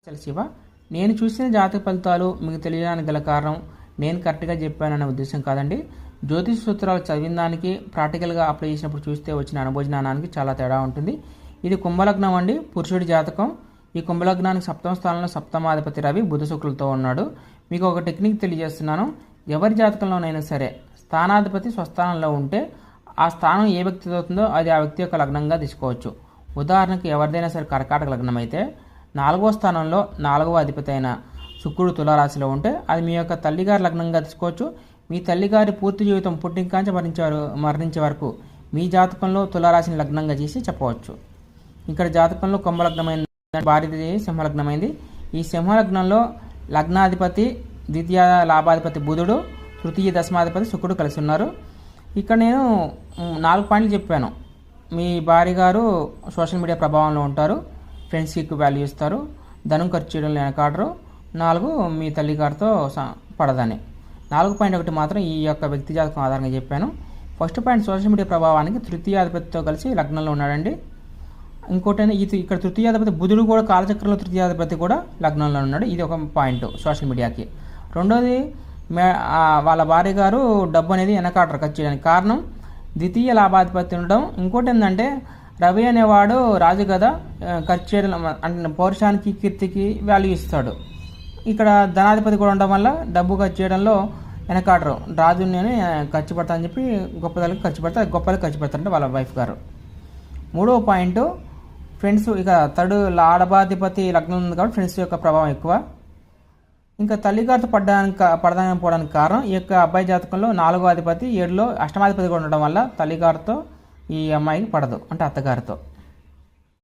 శివ, నేను చూసిన జాతక ఫలితాలు మీకు తెలియడానికి గల కారణం నేను కరెక్ట్గా చెప్పాననే ఉద్దేశం కాదండి. జ్యోతిష సూత్రాలు చదివిన దానికి ప్రాక్టికల్గా అప్లై చేసినప్పుడు చూస్తే వచ్చిన అనుభవజ్ఞానానికి చాలా తేడా ఉంటుంది. ఇది కుంభలగ్నం అండి, పురుషుడి జాతకం. ఈ కుంభలగ్నానికి సప్తమ స్థానంలో సప్తమాధిపతి రవి బుధ శుక్రులతో ఉన్నాడు. మీకు ఒక టెక్నిక్ తెలియజేస్తున్నాను. ఎవరి జాతకంలోనైనా సరే స్థానాధిపతి స్వస్థానంలో ఉంటే ఆ స్థానం ఏ వ్యక్తితో అవుతుందో అది ఆ వ్యక్తి యొక్క లగ్నంగా తీసుకోవచ్చు. ఉదాహరణకు ఎవరిదైనా సరే కర్కాటక లగ్నం అయితే 4వ స్థానంలో 4వ అధిపతి అయిన శుక్రుడు తులారాశిలో ఉంటే అది మీ యొక్క తల్లిగారి లగ్నంగా తీసుకోవచ్చు. మీ తల్లిగారి పూర్తి జీవితం పుట్టింకాంచి మరణించే వరకు మీ జాతకంలో తులారాశిని లగ్నంగా చేసి చెప్పవచ్చు. ఇక్కడ జాతకంలో కుంభలగ్నమైన భార్యది సింహలగ్నమైంది. ఈ సింహలగ్నంలో లగ్నాధిపతి ద్వితీయ లాభాధిపతి బుధుడు, తృతీయ దశమాధిపతి శుక్రుడు కలిసి ఉన్నారు. ఇక్కడ నేను 4 పాయింట్లు చెప్పాను. మీ భార్య గారు సోషల్ మీడియా ప్రభావంలో ఉంటారు, ఫ్రెండ్స్కి ఎక్కువ వాల్యూ ఇస్తారు, ధనం ఖర్చు చేయడం వెనకాడరు. 4 మీ తల్లి గారితో పడదని. 4.1 మాత్రం ఈ యొక్క వ్యక్తి జాతకం ఆధారంగా చెప్పాను. ఫస్ట్ పాయింట్ సోషల్ మీడియా ప్రభావానికి తృతీయాధిపతితో కలిసి లగ్నంలో ఉన్నాడండి. ఇంకోటి ఇక్కడ తృతీయాధిపతి బుధుడు కూడా కాలచక్రంలో తృతీయాధిపతి కూడా లగ్నంలో ఉన్నాడు. ఇది ఒక పాయింట్ సోషల్ మీడియాకి. రెండోది వాళ్ళ భార్య గారు డబ్బు అనేది వెనకాడరు ఖర్చు చేయడానికి. కారణం ద్వితీయ లాభాధిపతి ఉండడం. ఇంకోటి ఏంటంటే రవి అనేవాడు రాజు కదా, ఖర్చు చేయడం అంటే పౌరుషానికి కీర్తికి వాల్యూ ఇస్తాడు. ఇక్కడ ధనాధిపతి కూడా ఉండడం వల్ల డబ్బు ఖర్చు చేయడంలో వెనకాడరు. రాజు నేను ఖర్చు పెడతానని చెప్పి గొప్పదలకి ఖర్చు పెడతా, గొప్పలకి ఖర్చు పెడతారంటే వాళ్ళ వైఫ్ గారు. 3వ పాయింట్ ఫ్రెండ్స్. ఇక లాభాధిపతి లగ్నం ఉంది కాబట్టి ఫ్రెండ్స్ యొక్క ప్రభావం ఎక్కువ. ఇంకా తల్లిగారితో పడడానికి కారణం ఈ యొక్క అబ్బాయి జాతకంలో 4వ అధిపతి 7లో అష్టమాధిపతి కూడా ఉండడం వల్ల తల్లిగారితో ఈ అమ్మాయికి పడదు, అంటే అత్తగారితో.